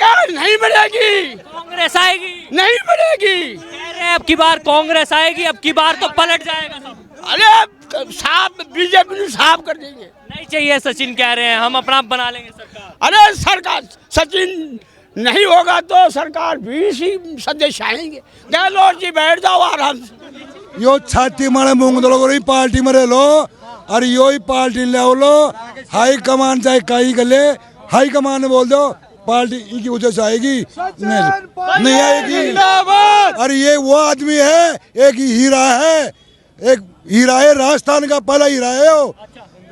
सरकार नहीं बनेगी, कांग्रेस आएगी, नहीं बनेगी। कह रहे हैं अब की बार कांग्रेस आएगी, अब की बार तो पलट जाएगा सब। अरे साफ बीजेपी ने साफ कर देंगे। नहीं चाहिए सचिन कह रहे हैं, हम अपना बना लेंगे सरकार। अरे सरकार सचिन नहीं होगा तो सरकार भी इसी सदस्य आएंगे। गहलोत जी बैठ जाओ आराम से। यो छाती मारे मूंग दलो करो पार्टी में रह लो और यो ही पार्टी ले लो। हाई कमान चाहे कहीं गले हाई कमान ने बोल दो पार्टी इनकी वजह से आएगी, नहीं आएगी। और ये वो आदमी है, एक हीरा है, एक हीरा है राजस्थान का पहला हीरा है। वो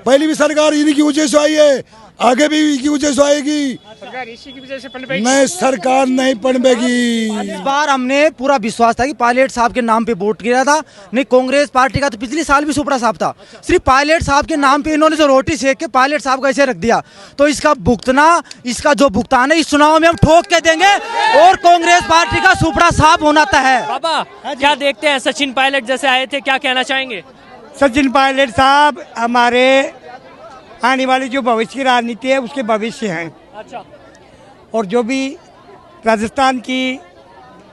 पहली भी सरकार इन्हीं की वजह से आई है, आगे भी इनकी वजह से आएगी। सरकार इसी की वजह से पनपेगी। नहीं सरकार नहीं पनपेगी। इस बार हमने पूरा विश्वास था कि पायलट साहब के नाम पे वोट किया था। नहीं कांग्रेस पार्टी का तो पिछले साल भी सुपड़ा साहब था, सिर्फ पायलट साहब के नाम पे इन्होंने जो रोटी सेक के पायलट साहब को ऐसे रख दिया। तो इसका भुगतना, इसका जो भुगतान है इस चुनाव में हम ठोक के देंगे और कांग्रेस पार्टी का सुपड़ा साहब होना तय है। बाबा क्या देखते हैं, सचिन पायलट जैसे आए थे, क्या कहना चाहेंगे? सचिन पायलट साहब हमारे आने वाली जो भविष्य की राजनीति है उसके भविष्य हैं। अच्छा, और जो भी राजस्थान की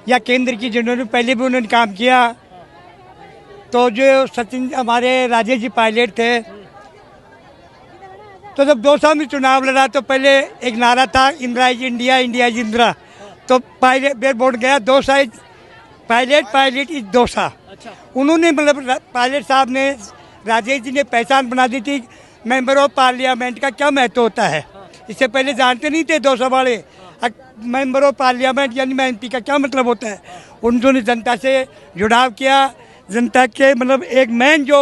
या केंद्र की जिन्होंने पहले भी उन्होंने काम किया, तो जो सचिन हमारे राजेश जी पायलट थे, तो जब 2 साल में चुनाव लड़ा तो पहले एक नारा था Indira is India, India is Indira. तो पायलट बोर्ड गया 2 साल पायलट इज 2 साल। उन्होंने मतलब पायलट साहब ने, राजेश जी ने पहचान बना दी थी मेंबर ऑफ पार्लियामेंट का क्या महत्व होता है। इससे पहले जानते नहीं थे 200 वाले मेंबर ऑफ पार्लियामेंट यानी MP का क्या मतलब होता है। उन्होंने जनता से जुड़ाव किया, जनता के मतलब एक मैन जो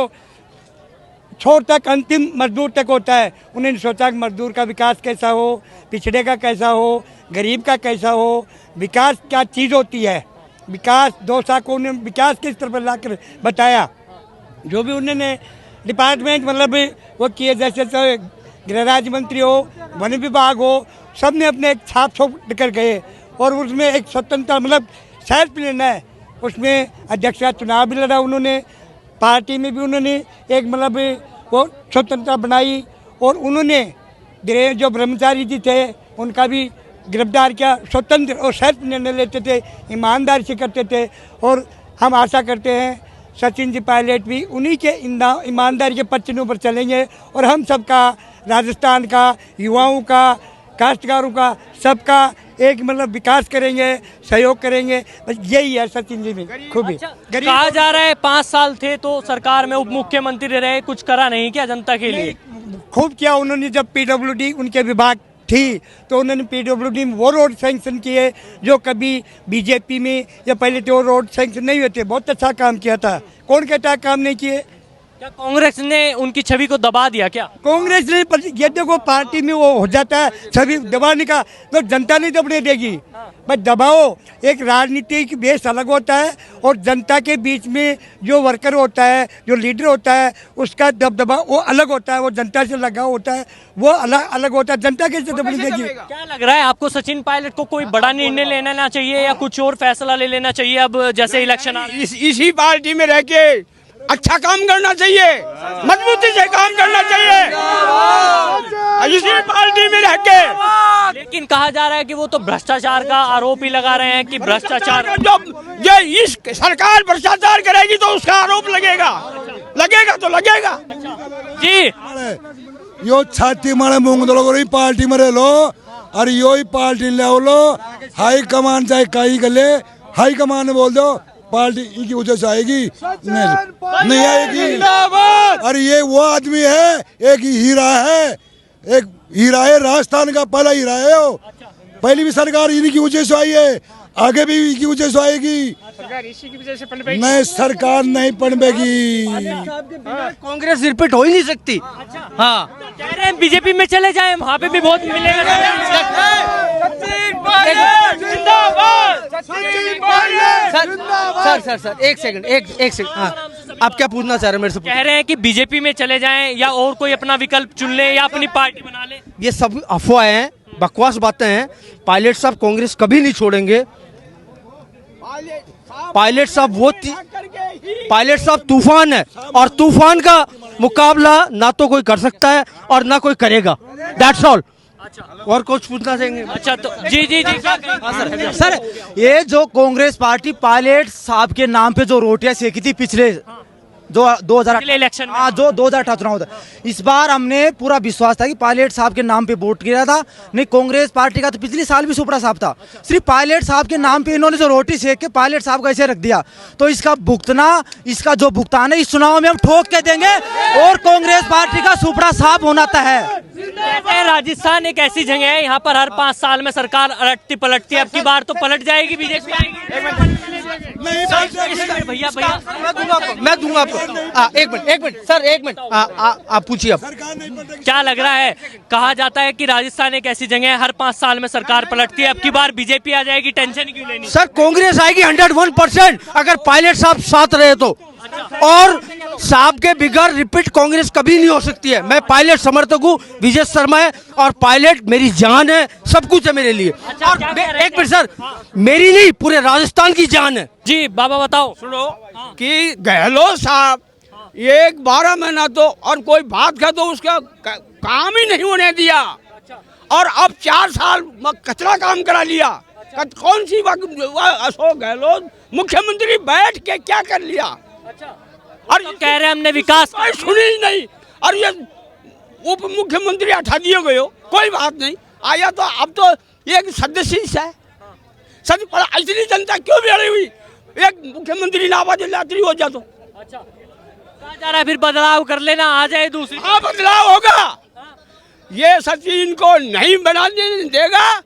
छोर तक अंतिम मजदूर तक होता है। उन्होंने सोचा कि मजदूर का विकास कैसा हो, पिछड़े का कैसा हो, गरीब का कैसा हो, विकास क्या चीज़ होती है। विकास 2 साल को उन्होंने विकास किस तरफ ला कर बताया। जो भी उन्होंने डिपार्टमेंट मतलब वो किए, जैसे गृह राज्य मंत्री हो, वन विभाग हो, सब ने अपने एक छाप छोड़ कर गए। और उसमें एक स्वतंत्रता मतलब सेल्फ प्लान है, उसमें अध्यक्ष का चुनाव भी लड़ा उन्होंने, पार्टी में भी उन्होंने एक मतलब वो स्वतंत्रता बनाई। और उन्होंने गृह जो ब्रह्मचारी जी थे उनका भी गिरफ्तार किया। स्वतंत्र और सेल्फ निर्णय लेते थे, ईमानदारी से करते थे। और हम आशा करते हैं सचिन जी पायलट भी उन्हीं के ईमानदारी के पच्चीनों पर चलेंगे। और हम सबका, राजस्थान का, युवाओं का, काश्तकारों का, सबका एक मतलब विकास करेंगे, सहयोग करेंगे। बस यही है सचिन जी में खूबी। अच्छा, कहा जा रहा है 5 साल थे तो सरकार में उप मुख्यमंत्री रहे, कुछ करा नहीं क्या जनता के लिए? खूब किया उन्होंने। जब PWD उनके विभाग थी तो उन्होंने PWD में वो रोड सैंक्शन किए जो कभी बीजेपी में या पहले तो वो रोड सैंक्शन नहीं हुए थे। बहुत अच्छा काम किया था। कौन कहता है काम नहीं किए? क्या कांग्रेस ने उनकी छवि को दबा दिया क्या? कांग्रेस ने, ये देखो पार्टी में वो हो जाता है छवि दबाने का, तो जनता नहीं दबने देगी। बस दबाओ, एक राजनीतिक बेस अलग होता है और जनता के बीच में जो वर्कर होता है, जो लीडर होता है, उसका दबदबा वो अलग होता है, वो जनता से लगाव होता है, वो अलग अलग होता है। जनता कैसे दबने देगी? क्या लग रहा है आपको, सचिन पायलट को कोई बड़ा निर्णय लेना चाहिए या कुछ और फैसला ले लेना चाहिए अब जैसे इलेक्शन? इसी पार्टी में रह के अच्छा काम करना चाहिए, मजबूती से काम करना चाहिए इसी पार्टी में रह के। लेकिन कहा जा रहा है कि वो तो भ्रष्टाचार का आरोप ही लगा रहे हैं कि भ्रष्टाचार, जब ये इस सरकार भ्रष्टाचार करेगी तो उसका आरोप लगेगा, लगेगा तो लगेगा। जी यो छाती मारे मूंग दलो करो पार्टी में रह लो और यो ही पार्टी ले लो। हाई कमान चाहे कहीं गले हाई कमान ने बोल दो पार्टी इनकी वजह से आएगी, नहीं आएगी। और ये वो आदमी है, एक हीरा है, एक हीरा है राजस्थान का पहला हीरा है। वो पहली भी सरकार इन्हीं की वजह से आई है, आगे भी इनकी वजह से आएगी। सरकार इसी की वजह से पनपेगी। नहीं सरकार नहीं पनपेगी। कांग्रेस रिपीट हो ही नहीं सकती। हाँ, कह रहे हैं बीजेपी में चले जाएं, वहाँ पे भी बहुत मिलेगा। सर एक सेकंड हाँ, आप क्या पूछना चाह रहे हैं मेरे से? कह रहे हैं कि बीजेपी में चले जाएं या और कोई अपना विकल्प चुन ले या अपनी पार्टी बना ले। ये सब अफवाहें हैं, बकवास बातें हैं। पायलट साहब कांग्रेस कभी नहीं छोड़ेंगे। पायलट साहब तूफान है और तूफान का मुकाबला ना तो कोई कर सकता है और ना कोई करेगा। That's all. और कुछ पूछना चाहेंगे? अच्छा तो जी जी जी क्या कहेंगे? सर ये जो कांग्रेस पार्टी पायलट साहब के नाम पे जो रोटियां सेकी थी पिछले जो 2000 पिछले इलेक्शन में। हाँ जो 2018 चुनाव था, इस बार हमने पूरा विश्वास था कि पायलट साहब के नाम पे वोट किया था। नहीं कांग्रेस पार्टी का तो पिछले साल भी सुपड़ा साहब था, सिर्फ पायलट साहब के नाम पे इन्होंने जो रोटी सेक के पायलट साहब को ऐसे रख दिया। तो इसका जो भुगतान है इस चुनाव में हम ठोक के देंगे और कांग्रेस पार्टी का सुपड़ा साहब होना तय है। कहते हैं राजस्थान एक ऐसी जगह है यहाँ पर हर 5 साल में सरकार अलटती पलटती है, अब की बार तो पलट जाएगी बीजेपी आएगी। भैया भैया मैं दूंगा आपको। एक मिनट सर, एक मिनट आप पूछिए। अब क्या लग रहा है? कहा जाता है कि राजस्थान एक ऐसी जगह है हर 5 साल में सरकार पलटती है, अब की बार बीजेपी आ जाएगी, टेंशन क्यों लेनी? सर कांग्रेस आएगी 101% अगर पायलट साहब साथ रहे तो, और साहब के बिगड़ रिपीट कांग्रेस कभी नहीं हो सकती है। मैं पायलट समर्थक हूँ, विजय शर्मा है, और पायलट मेरी जान है, सब कुछ है मेरे लिए। और एक मिनट सर, मेरी नहीं पूरे राजस्थान की जान है। जी बाबा बताओ। सुनो कि गहलोत साहब एक 12 महीना तो और कोई बात का तो उसका काम ही नहीं होने दिया, और अब 4 साल कचरा काम करा लिया। कौन सी अशोक गहलोत मुख्यमंत्री बैठ के क्या कर लिया? और तो कह रहे हैं हमने विकास सुनी ही नहीं, और ये उप मुख्यमंत्री हटा दिए गए हो, कोई बात नहीं आया तो अब तो एक सदस्य है इतनी जनता क्यों बिगड़ी हुई? एक मुख्यमंत्री नावा दिलात्री हो जा तो कहा जा रहा है फिर बदलाव कर लेना, आ जाए दूसरी। हाँ बदलाव होगा। ये सचिन को नहीं बनाने देगा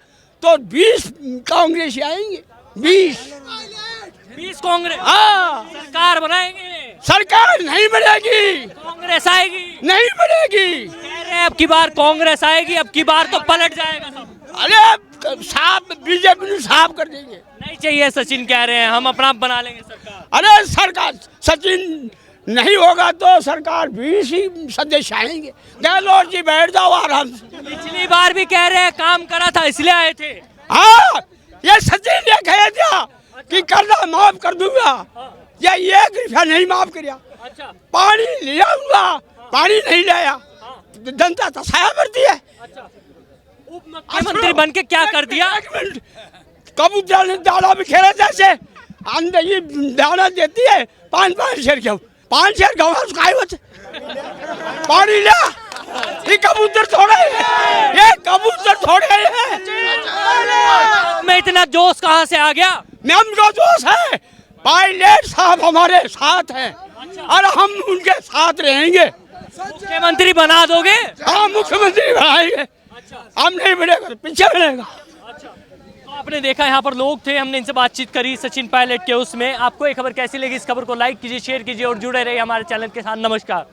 तो 20 कांग्रेस आएंगे, 20 कांग्रेस हाँ सरकार बनाएंगे। सरकार नहीं बनेगी, कांग्रेस आएगी, नहीं बनेगी। कह रहे हैं अब की बार कांग्रेस आएगी, अब की बार तो पलट जाएगा सब। अरे साफ बीजेपी साफ कर देंगे। नहीं चाहिए सचिन कह रहे हैं, हम अपना बना लेंगे सरकार। अरे सरकार सचिन नहीं होगा तो सरकार 20 ही सदस्य आएंगे। गहलोत जी बैठ जाओ आराम से। पिछली बार भी कह रहे हैं काम करा था इसलिए आए थे। हाँ ये सचिन ने कह दिया कि कर्जा माफ कर दूंगा, या 1 रुपया नहीं माफ किया। अच्छा पानी लिया हुआ, पानी नहीं लाया, जनता तसाया करती है। उप मुख्यमंत्री बन के क्या कर दिया? एक मिनट, कबूतर ने दाना भी खेला जैसे अंदर ये दाना देती है 5 शेर गेहूँ, 5 शेर गेहूँ उसका होते पानी लिया। ये कबूतर थोड़े है, ये कबूतर थोड़े है। में इतना जोश कहाँ से आ गया? मैम का जोश है, पायलट साहब हमारे साथ हैं और हम उनके साथ रहेंगे। मुख्यमंत्री बना दोगे? हाँ मुख्यमंत्री बनाएंगे। हम नहीं बनेगा तो पीछे बनेगा। तो आपने देखा यहाँ पर लोग थे, हमने इनसे बातचीत करी सचिन पायलट के उसमें। आपको ये खबर कैसी लगी? इस खबर को लाइक कीजिए, शेयर कीजिए और जुड़े रहिए हमारे चैनल के साथ। नमस्कार।